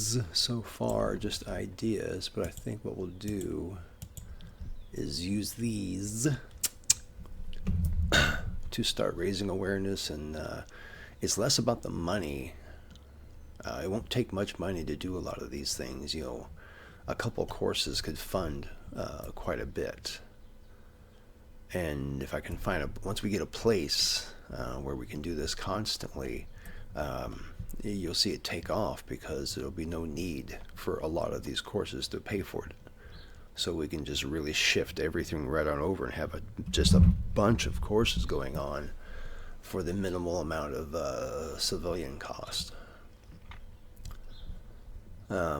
these so far just ideas, but I think what we'll do is use these to start raising awareness, and it's less about the money. It won't take much money to do a lot of these things. You know, a couple courses could fund quite a bit. And if I can find once we get a place where we can do this constantly, you'll see it take off, because there'll be no need for a lot of these courses to pay for it. So we can just really shift everything right on over and have just a bunch of courses going on for the minimal amount of civilian cost.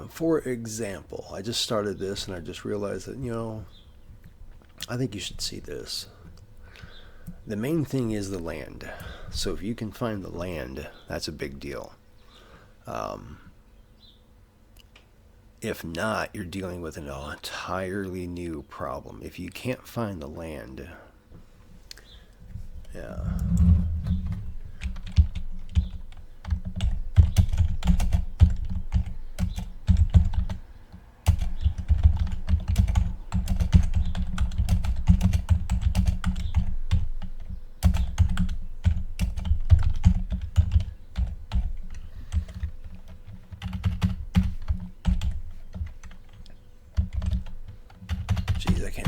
For example, I just started this and I just realized that, you know, I think you should see this. The main thing is the land. So if you can find the land, that's a big deal. If not, you're dealing with an entirely new problem. If you can't find the land, yeah.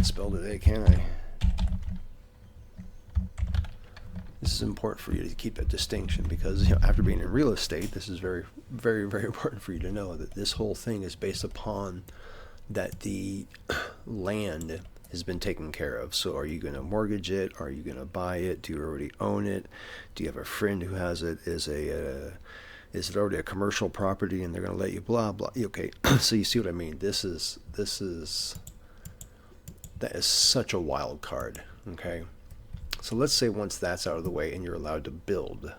Spell today, can I? This is important for you to keep that distinction, because, you know, after being in real estate, this is very, very, very important for you to know that this whole thing is based upon that the land has been taken care of. So are you going to mortgage it? Are you going to buy it? Do you already own it? Do you have a friend who has it? Is it already a commercial property and they're going to let you blah blah? Okay, so you see what I mean? That is such a wild card, okay? So let's say once that's out of the way and you're allowed to build,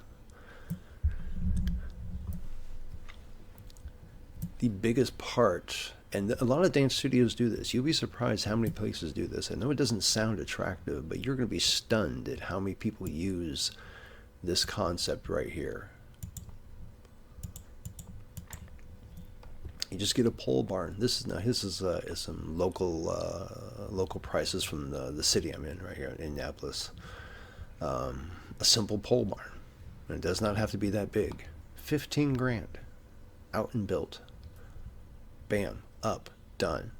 the biggest part, and a lot of dance studios do this. You'll be surprised how many places do this. I know it doesn't sound attractive, but you're going to be stunned at how many people use this concept right here. You just get a pole barn. This is some local prices from the city I'm in right here in Indianapolis. A simple pole barn, and it does not have to be that big. 15 grand, out and built. Bam, up, done.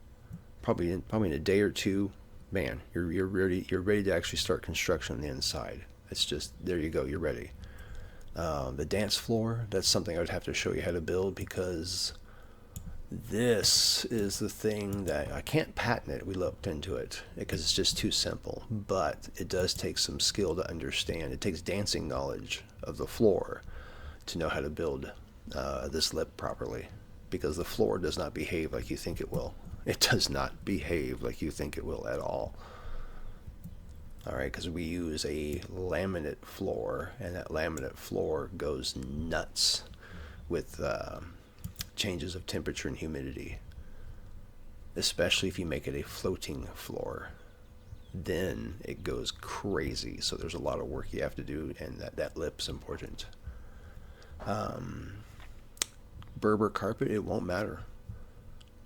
Probably in a day or two, man, you're ready to actually start construction on the inside. It's just, there you go, you're ready. The dance floor, that's something I would have to show you how to build, because this is the thing that I can't patent it. We looked into it because it's just too simple, but it does take some skill to understand. It takes dancing knowledge of the floor to know how to build this lip properly, because the floor does not behave like you think it will. It does not behave like you think it will at all. All right, because we use a laminate floor, and that laminate floor goes nuts with changes of temperature and humidity, especially if you make it a floating floor. Then it goes crazy. So there's a lot of work you have to do, and that lip's important. Berber carpet, it won't matter.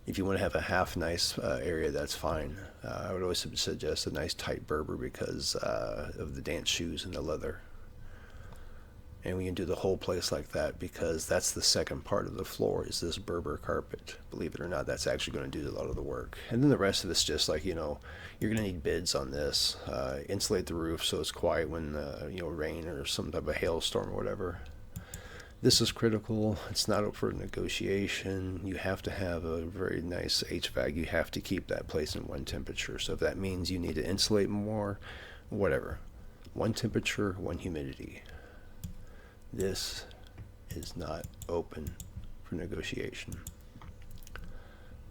If you want to have a half nice area, that's fine. I would always suggest a nice tight Berber because of the dance shoes and the leather. And we can do the whole place like that, because that's the second part of the floor, is this Berber carpet. Believe it or not, that's actually going to do a lot of the work. And then the rest of it's just like, you know, you're going to need bids on this. Insulate the roof so it's quiet when, rain or some type of hailstorm or whatever. This is critical. It's not up for negotiation. You have to have a very nice HVAC. You have to keep that place in one temperature. So if that means you need to insulate more, whatever. One temperature, one humidity. This is not open for negotiation.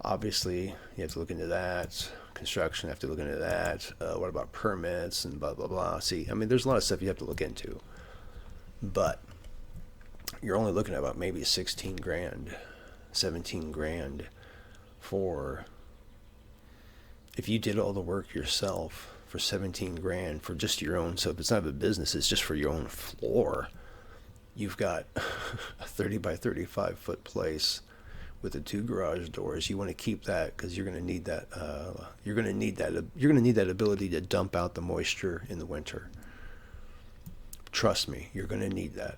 Obviously, you have to look into that. Construction, you have to look into that. What about permits and blah, blah, blah. See, I mean, there's a lot of stuff you have to look into. But you're only looking at about maybe 16 grand, 17 grand for, if you did all the work yourself for 17 grand for just your own. So if it's not a business, it's just for your own floor. You've got a 30 by 35 foot place with the 2 garage doors. You want to keep that because you're going to need that. You're going to need that. You're going to need that ability to dump out the moisture in the winter. Trust me, you're going to need that.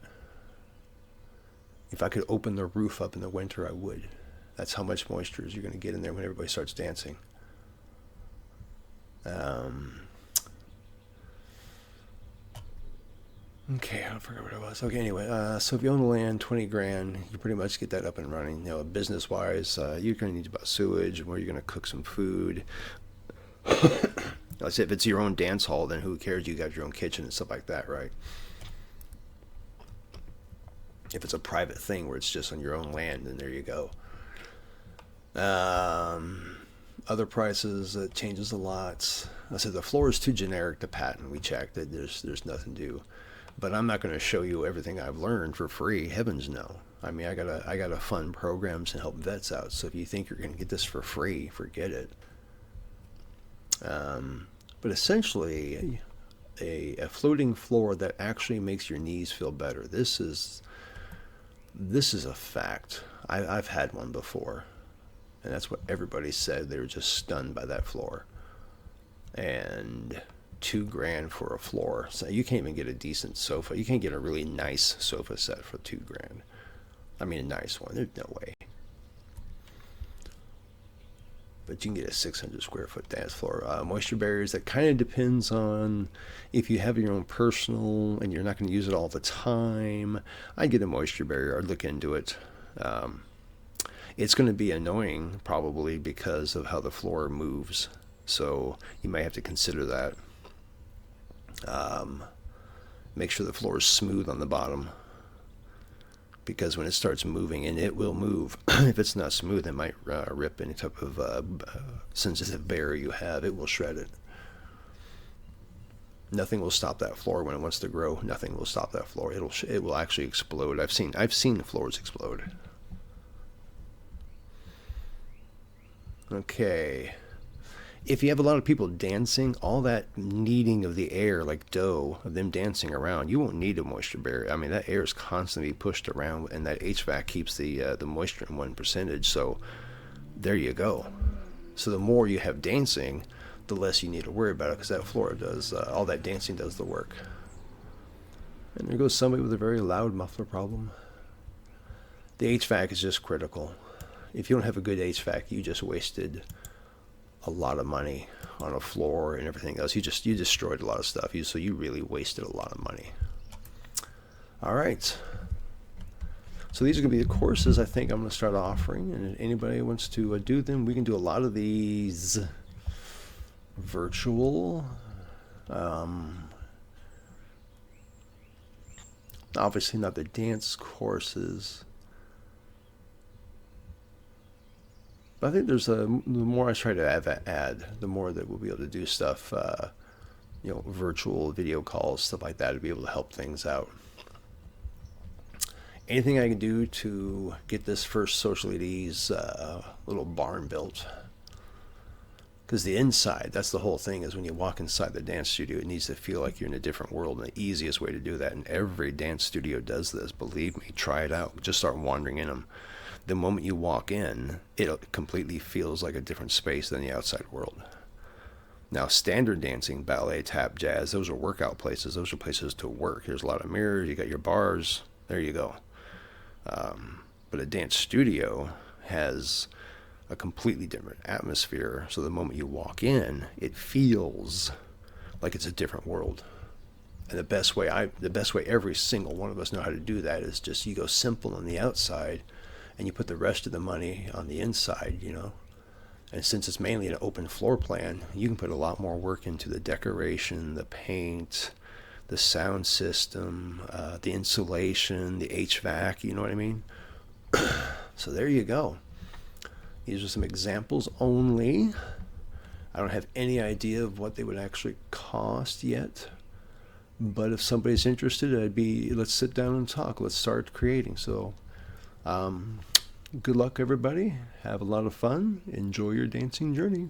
If I could open the roof up in the winter, I would. That's how much moisture you're going to get in there when everybody starts dancing. Okay, I forgot what it was. Okay, anyway, so if you own the land, 20 grand, you pretty much get that up and running. You know, business-wise, you're going to need about sewage, where you're going to cook some food. Let's say if it's your own dance hall, then who cares? You got your own kitchen and stuff like that, right? If it's a private thing where it's just on your own land, then there you go. Other prices, it changes a lot. I said the floor is too generic to patent. We checked it. There's nothing to do. But I'm not going to show you everything I've learned for free. Heavens no. I mean, I gotta fund programs and help vets out. So if you think you're going to get this for free, forget it. But essentially, a floating floor that actually makes your knees feel better. This is a fact. I've had one before, and that's what everybody said. They were just stunned by that floor. And $2 grand for a floor. So you can't even get a decent sofa. You can't get a really nice sofa set for $2 grand. I mean, a nice one. There's no way. But you can get a 600 square foot dance floor. Moisture barriers, that kind of depends on if you have your own personal and you're not going to use it all the time. I'd get a moisture barrier. I'd look into it. It's going to be annoying probably because of how the floor moves. So you might have to consider that. Make sure the floor is smooth on the bottom, because when it starts moving, and it will move, if it's not smooth, it might rip any type of sensitive barrier you have. It will shred it. Nothing will stop that floor when it wants to grow. Nothing will stop that floor. It will actually explode. I've seen floors explode. Okay. If you have a lot of people dancing, all that kneading of the air, like dough, of them dancing around, you won't need a moisture barrier. I mean, that air is constantly pushed around, and that HVAC keeps the moisture in 1%. So there you go. So the more you have dancing, the less you need to worry about it, because that floor does, all that dancing does the work. And there goes somebody with a very loud muffler problem. The HVAC is just critical. If you don't have a good HVAC, you just wasted a lot of money on a floor and everything else. You destroyed a lot of stuff. So you really wasted a lot of money. All right. So these are going to be the courses I think I'm going to start offering. And if anybody wants to do them, we can do a lot of these virtual. Obviously not the dance courses. But I think the more I try to add, the more that we'll be able to do stuff, virtual video calls, stuff like that, to be able to help things out. Anything I can do to get this first socially at ease little barn built. Because the inside, that's the whole thing, is when you walk inside the dance studio, it needs to feel like you're in a different world, and the easiest way to do that, and every dance studio does this, believe me, try it out. Just start wandering in them. The moment you walk in, it completely feels like a different space than the outside world. Now, standard dancing, ballet, tap, jazz, those are workout places. Those are places to work. Here's a lot of mirrors. You got your bars. There you go. But a dance studio has a completely different atmosphere. So the moment you walk in, it feels like it's a different world. And the best way every single one of us know how to do that is just you go simple on the outside, and you put the rest of the money on the inside, And since it's mainly an open floor plan, you can put a lot more work into the decoration, the paint, the sound system, the insulation, the HVAC, you know what I mean? So there you go. These are some examples only. I don't have any idea of what they would actually cost yet. But if somebody's interested, let's sit down and talk. Let's start creating. So, good luck, everybody. Have a lot of fun. Enjoy your dancing journey.